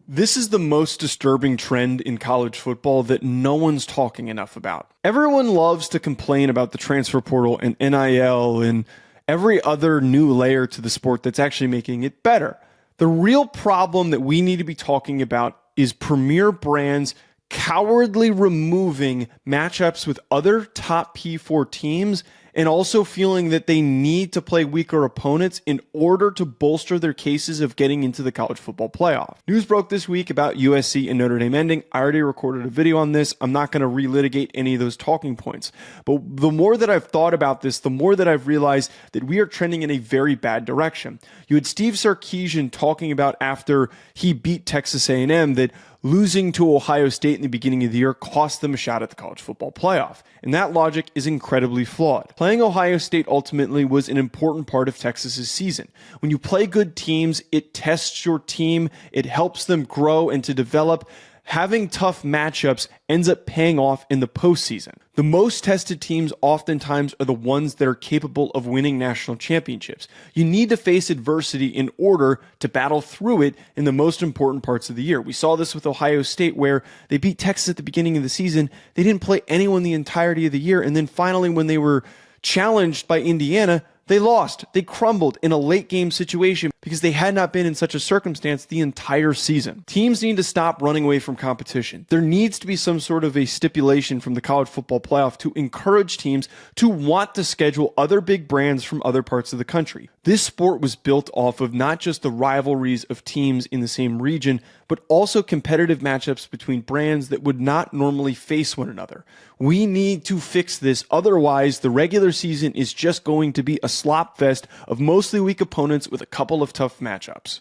This is the most disturbing trend in college football that no one's talking enough about. Everyone loves to complain about the transfer portal and NIL and every other new layer to the sport that's actually making it better. The real problem that we need to be talking about is premier brands cowardly removing matchups with other top P4 teams and also feeling that they need to play weaker opponents in order to bolster their cases of getting into the college football playoff. News broke this week about USC and Notre Dame ending. I already recorded a video on this. I'm not going to relitigate any of those talking points. But the more that I've thought about this, the more that I've realized that we are trending in a very bad direction. You had Steve Sarkisian talking about after he beat Texas A&M that losing to Ohio State in the beginning of the year cost them a shot at the college football playoff. And that logic is incredibly flawed. Playing Ohio State ultimately was an important part of Texas's season. When you play good teams, it tests your team, it helps them grow and to develop. Having tough matchups ends up paying off in the postseason. The most tested teams oftentimes are the ones that are capable of winning national championships. You need to face adversity in order to battle through it in the most important parts of the year. We saw this with Ohio State where they beat Texas at the beginning of the season. They didn't play anyone the entirety of the year. And then finally, when they were challenged by Indiana, they lost. They crumbled in a late game situation because they had not been in such a circumstance the entire season. Teams need to stop running away from competition. There needs to be some sort of a stipulation from the college football playoff to encourage teams to want to schedule other big brands from other parts of the country. This sport was built off of not just the rivalries of teams in the same region, but also competitive matchups between brands that would not normally face one another. We need to fix this. Otherwise, the regular season is just going to be a slop fest of mostly weak opponents with a couple of tough matchups.